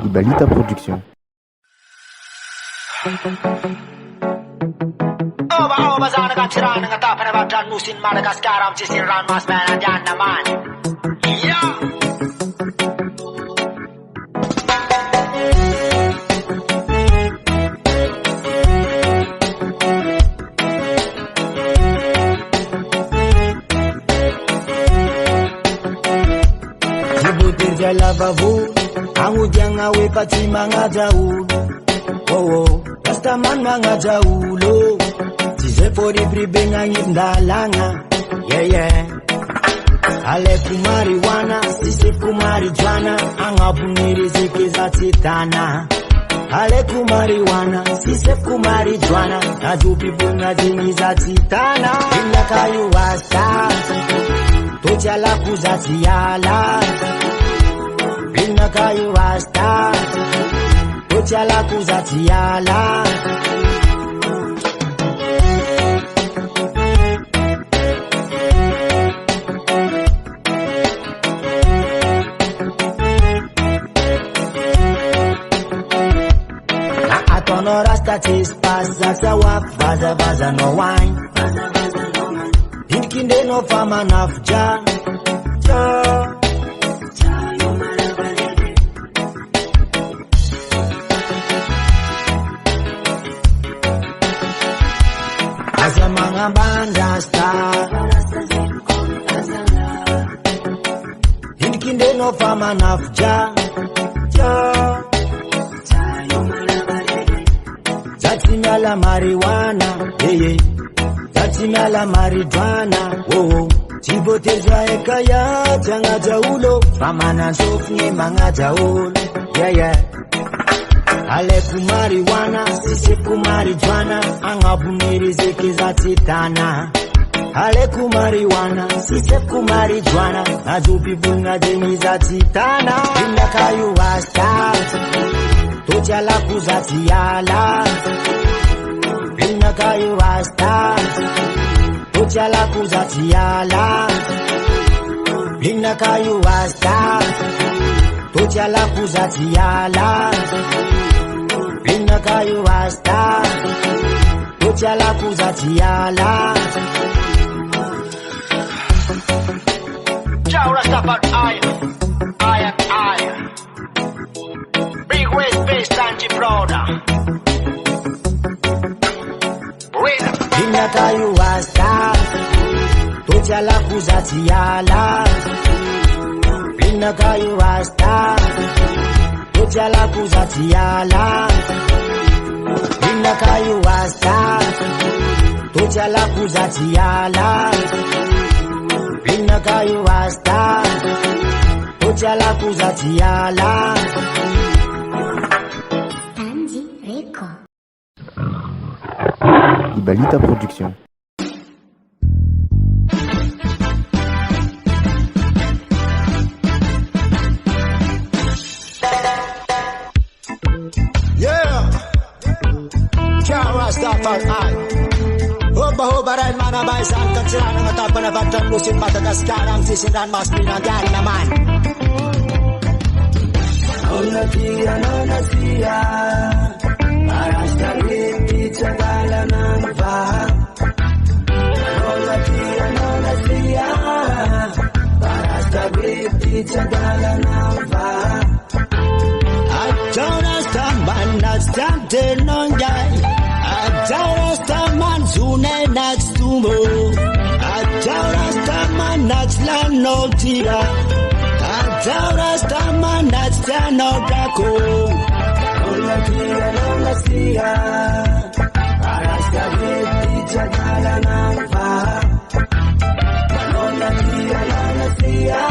Ibalita Production. Oba sana ka tirana nga tapa na batan nusin Madagascar am sisin ran mas mana dyan naman. Yeah. Jibuti lavavu, angu janga we pati manga jau. Oh, Rastaman manga jaulo. Tize pori bribenga yindalanga. Yeah. Ale kumariwana, sise kumarijuana, angabuniri ziki za titana. Ale kumariwana, sise kumarijuana, najupi bunga zingi za titana. Inda kayu wasta, tojala kuzatiala. Inda kayu wasta, tojala kuzatiala. No rasta chase pass, that's a wap, baza no wine. Hinkinde no fama naf ja. Asa manga banda star. Hinkinde no fama naf ja. Tatimala marijuana, yeah. Tatimala marijuana, oh. Tibote jaeka ya janga jaulo, famana sofni manga jaulo, yeah. Ale kumarijuana, sise kumarijuana, angabuniri zeki za titana. Ale kumarijuana, sise kumarijuana, najupi bunga jeni za titana. Inda kayu wasta, tojala kuzatiala. Inna kayu wasta, tojala kuzatiala. Inna kayu wasta, tojala kuzatiala. Inna kayu wasta, tojala kuzatiala. Ciao Rastafari, I am I. Big waist bass Sanji brother. Inna kayu wasta, tojala kuzatiala. Inna kayu wasta, tojala kuzatiala. Inna kayu wasta, tojala kuzatiala. Inna kayu wasta, tojala kuzatiala. Ibalita Production. Yeah, Rastafari. Hoba rin mana ba isang katsira ng atapan na bagtan lusin Madagascar ang sisiran mas pinagyan naman. Nasia, Arastagiti chagala ng baha. Nasia, Arastagiti chagala ng baha. At Rastaman nagstante nung jay. At Rastaman sunay nagstumo. At Rastaman nagslano tira. At Rastaman nagslano dako. Nasia, Arastagiti chagala ng baha. Nasia,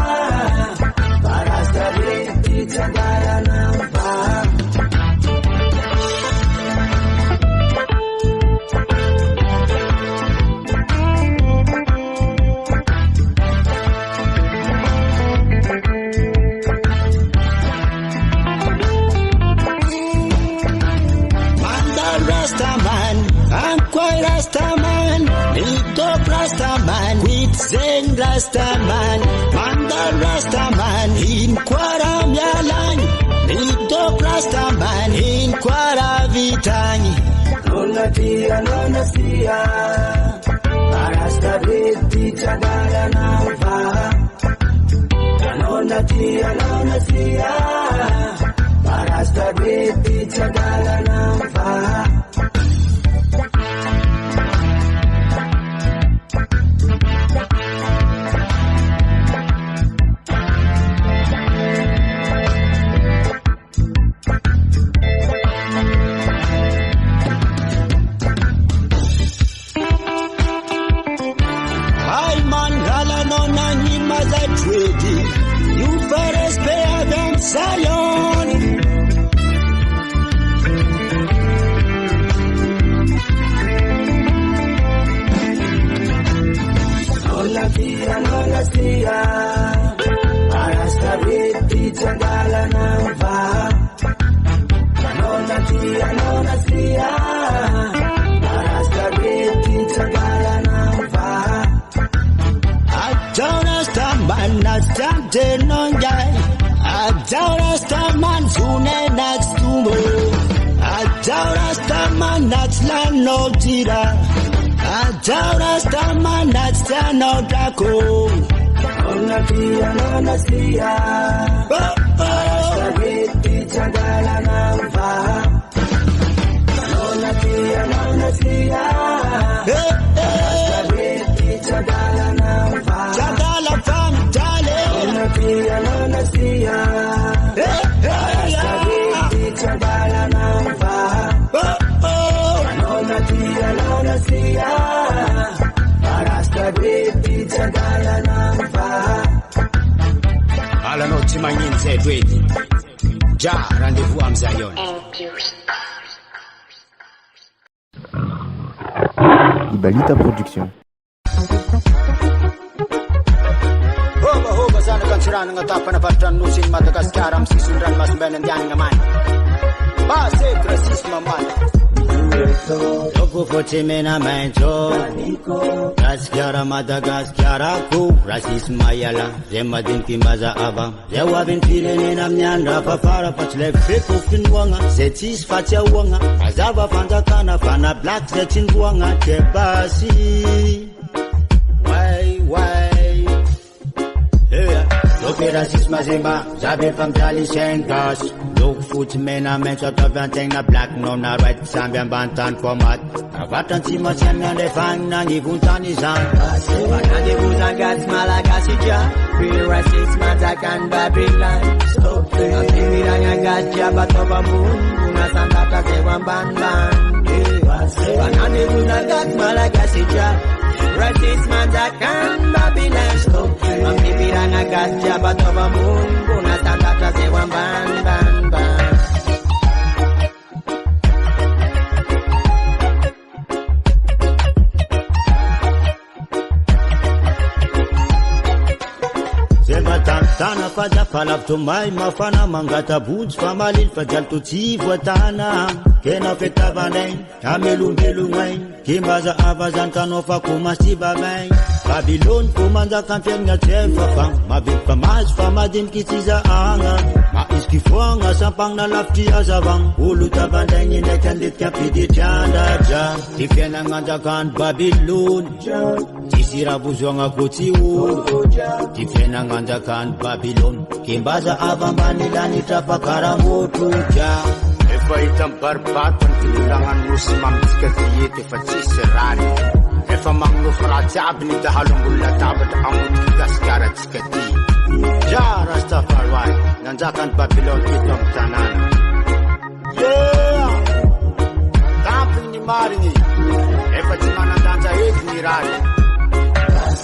Arastagiti chagala ng baha. Rastaman, Nito Rastaman, Quitsen Rastaman, Manda Rastaman, in Kwaram Yalan, Nito Anona siya Parasta biti chagala namba Anona siya Parasta biti chagala namba You first pay them Zion. Nola siya Arasta biti chagala namba Nola siya Arasta biti chagala namba Man, not standing on guy. I don't understand man, soon next to me. I don't understand man, not land no tira. I don't understand man, not stand no taco. Ona siya. Sabiti chagala namba. Ona siya. Sabiti chagala namba. Chagala fam. Anona siya Sabiti chagala namba Anona siya Sabiti chagala namba Ala no timanyin zedwedi Ja rendezvous am Zion Ibalita Production. Hoba sana kansirana ng tapa na patrannusin Madagascar am sisundan mas benendian naman Base rasismo man Topo fote mena mancho Gaskara Madagascara ku Rasismo yala Zema din kimaza abang Zewa bin pilene na mnyanda Papara patle fepo finwanga Zetis fatia wanga Azaba fanda kana Fana black zetin wanga Kebasi Why Look at racisme zimba, j'avais femme d'ali sengas. Look foot mena mensa to vanteng na black no na red sambian bantan format. Avatan si masyan de fang na ni vuntani zan. Banane vuzangat malagasi ja. Real racisme attack Babylon. Stop it. Akimiran gacha batova moon. Una sandata se wamban ban. Banane vuzangat malagasi ja. Racisme attack Babylon. Stop it. Akimiran gacha batova moon. Una sandata se wamban ban. Tana faja falaf to mai mafana mangata buj famalil fajal to tivwa tana kena feta vaneng amelungelungay kimbaza avazan kanofa kumasti babay Babylon kumanda kampiang nga chefafang mabig pamaj famadin kitiza anga maiskifuanga sampang na lafti azabang uluta bandeng inekandit kapidi chanda ja tifena ngandakan Babylon tisira buzwanga kutiwu tifena ngandakan Babylon kimbaza avambanilani tapakara motuja efa itang barbatan tinulangan mo si mamtikatiye tifatsisirani efa mangnufratsab ni dahalungulla tabat amut kigaskara tsikati ja Rastafari nanjakan Babylon itong tanan tapin ni marini efa timanandanja eknirani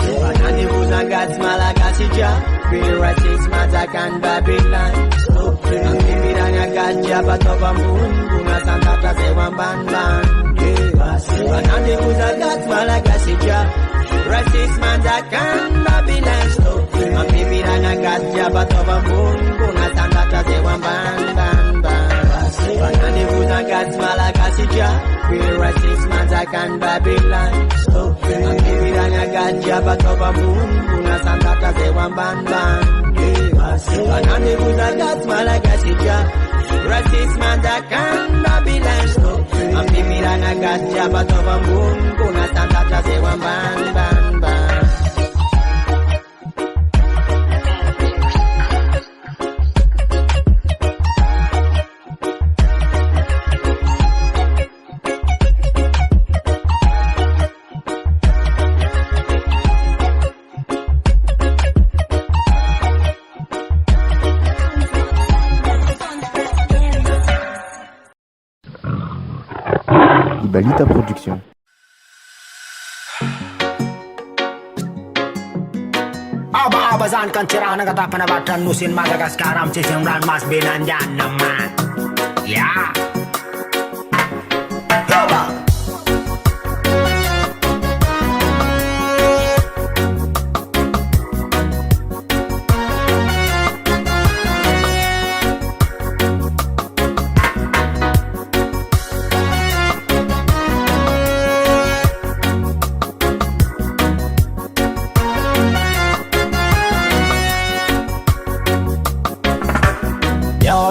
Banani vuzangat malagasi ja Real racisme attack Babylon Akimiran gacha batova moon Bunga sandata se wamban Banani vuzangat malagasi ja Racisme attack Babylon Akimiran gacha batova moon Bunga sandata se wamban Banani vuzangat malagasi ja Real racisme attack Babylon Akimiran gacha batova moon Bunga sandata se wamban Banani vuzangat malagasi ja Racisme attack Babylon Ampimira na gajja batova mbun kuna tanda chaze wa ban ban ban. Ibalita Production. Aba-abazan kan cerah negata penabatan nusin Madagaskar am cisim ran mas benanjan naman. Ya. Coba.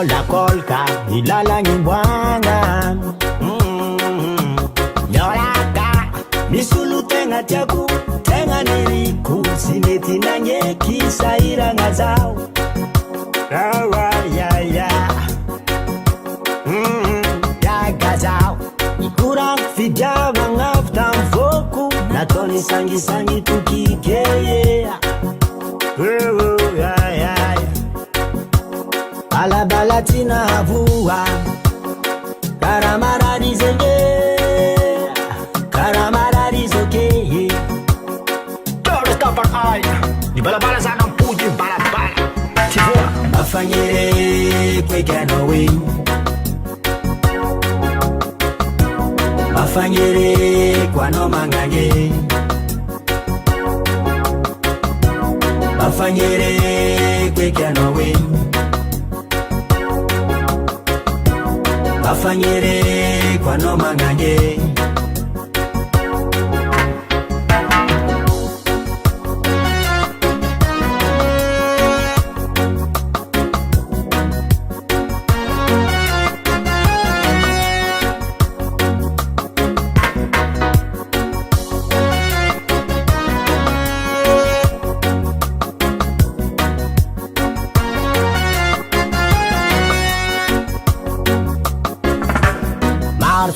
La kolka ilala nyimbwanga Nyolaka misulu tenga tiaku tenga niriku sineti na nyeki saira ngazao Rawa ya ya Ya gazao Ikurang fidjava ngafta mfoku Natoni sangi sangi tukikeye Ya ya ya Alabalatina avua Karamarari zenge Karamarari zoke Terus kapan ay di bala-bala sana puji bala-bala. Civua. Mafanyere kwekano we Mafanyere kwano manganye Mafanyere kwekano we Mafanyere kwano manganye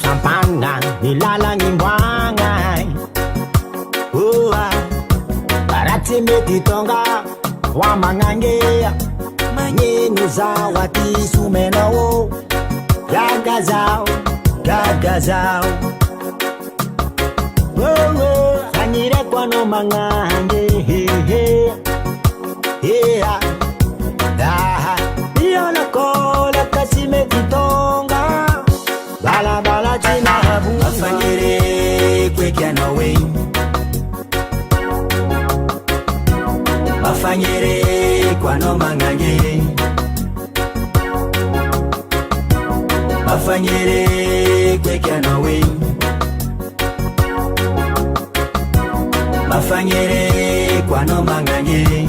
Sampanga nilala nyimbwanga Barati metitonga Wamangange Manyenu za wati sumenowo Gagazao Gagazao Fanyire kwano mangange Iyona kola kasi metitonga Bala bala tina habu Mafanyere kwekano we Mafanyere kwano manganye Mafanyere kwekano we Mafanyere kwano manganye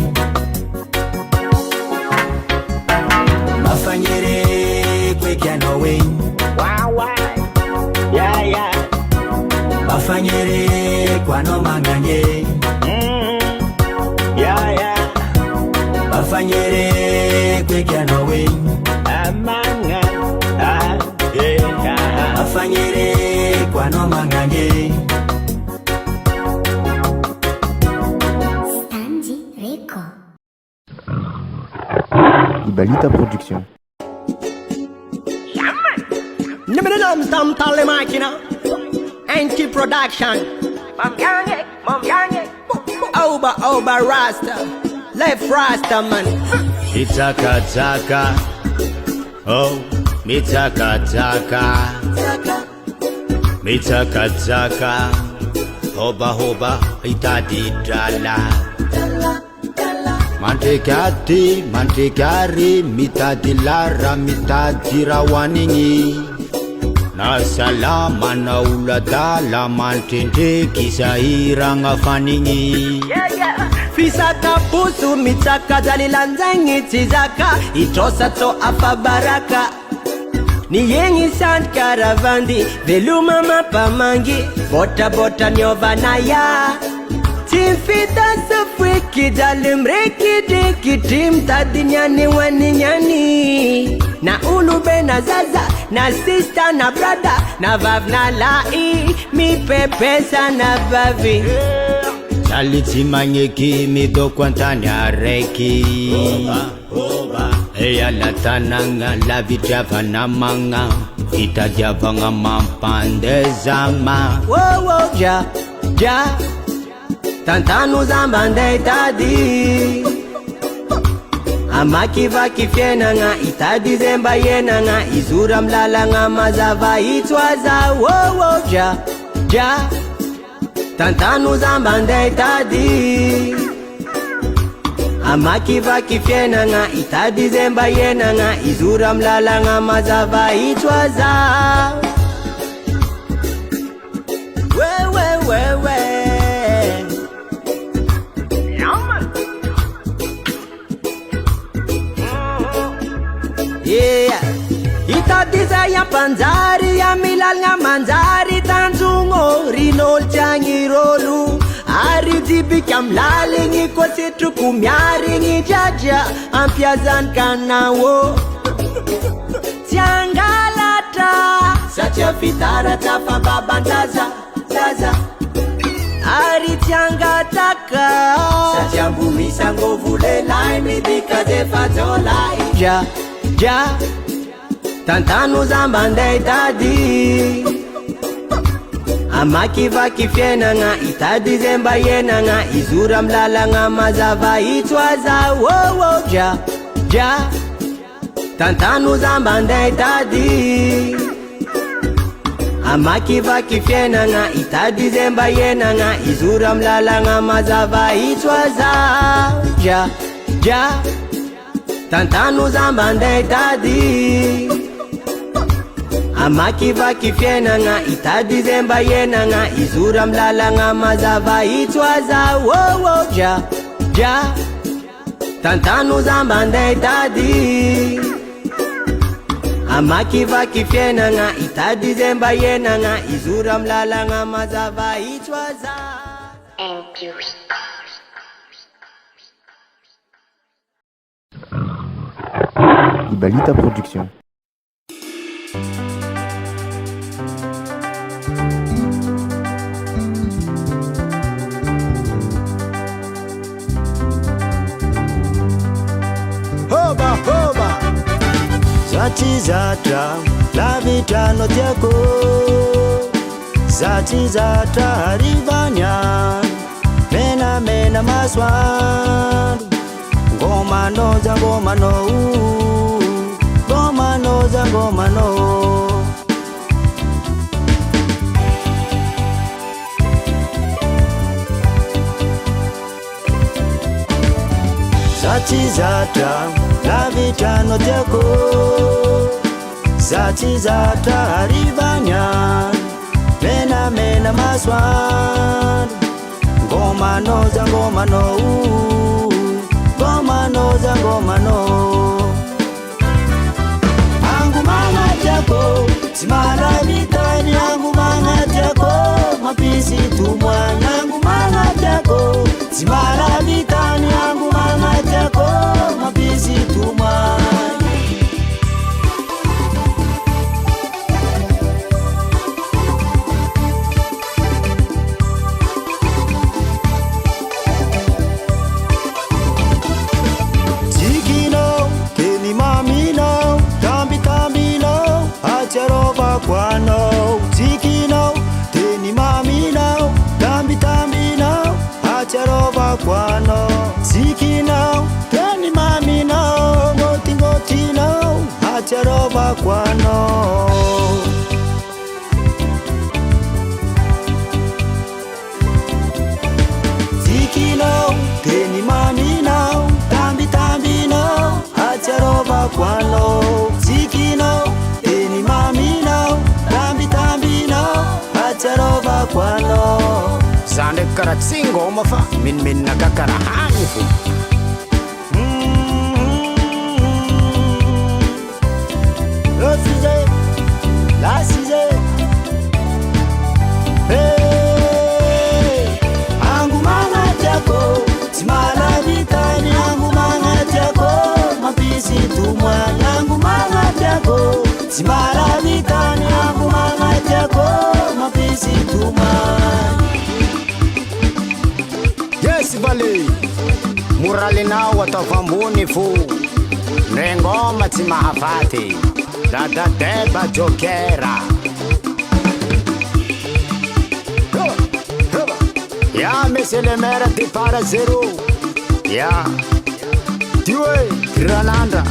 Mafanyere kwekano we Mafanyere kwano manganye Mafanyere kwekano we Amanga Mafanyere kwano manganye Stanji Rico. Ibalita Production. Niminam stam tale makina Anti-production Oba Rasta Left Rasta man Mitaka taka Oh mitaka taka Mitaka taka Hoba hoba itadi dala Mantekati mantekari mitadi lara mitadi rawaningi Na salama na uladala mantende kisaira ngafaningi Fisaka pusu mitaka dalilanzengi tizaka Itosa to apa baraka Ni yengi sant karavandi veluma mapamangi bota bota nyovanaya timfita safwiki dalimreki deki tim tadinyani waninyani na ulube na zaza na sister na brother na vav na lai mi pepesa na bavi Saliti manyeki mido kwantanya reki Eya la tananga la vijava na manga Vita javanga mampande zama Wo ja Tantanu zambande itadi Amakiva kifyena nga itadi zemba yena nga Izura mlala nga mazava itwaza Wo ja Tantanu zambande itadi Amakiva kifyena nga itadi zemba yena nga Izura mlala nga mazava itwaza We Yeah, itadiza ya panzari ya milal nga manzari tanzungo rinol changirolu ari dibikam lalingi ko situ kumyari ngi jaja ampiazan kanawo tiangalata sacha fitara tafa babandaza zaza ari tiangataka sacha mbumisa ngovule lai midika defazola ja tantanu zambande itadi Amakiva kifyena nga itadi zemba yena nga Izura mlala nga mazava itwaza Wo ja Tantanu zambande itadi Amakiva kifyena nga itadi zemba yena nga Izura mlala nga mazava itwaza Ja Tantanu zambande itadi Amakiva kifyena nga itadi zemba yena nga Izura mlala nga mazava itwaza Wo ja Tantanu zambande itadi Amakiva kifyena nga itadi zemba yena nga Izura mlala nga mazava itwaza Ibalita Production. Hoba Zati zata la vitano tiako Zati zata haribanya Mena maswandu Ngoma no za ngoma no Ngoma no za ngoma no Zati zata la vitano tiako Zati zata haribanya Mena maswandu Ngoma no za ngoma no Ngoma no za ngoma no Angu mama jako Simala vitani angu mama jako Mapisi tumwana angu mama jako Simala vitani angu mama jako Mapisi tumwana Kwano tikino teni mamino tambi no acharova kwano tikino teni mamino ngoti no acharova kwano tikino teni mamino tambi no acharova kwano tikino teni mamino tambi no acharova kwano Sande karat singo mafa min nagakarahani fu Rosije falinao ataovy ambony fo ndre ngoma tsy mahafaty dadadeba jokera ya monsieur le maire départ zéro ya diwe Granada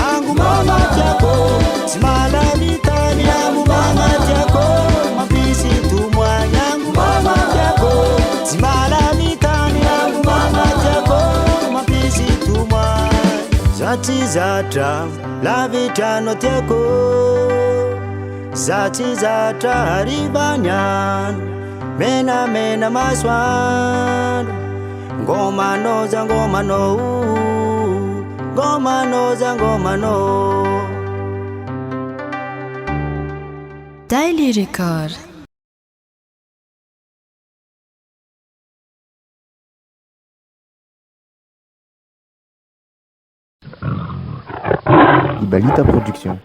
angu mama tiako simalanitani angu mama tiako mapisi tumwa yangu mama tiako simalanitani angu mama tiako mapisi tumwa zati zata la vitano tiako zati zata haribanyan mena mena maswan ngoma no za ngoma no ngoma no za ngoma no Daily Record. Ibalita Production.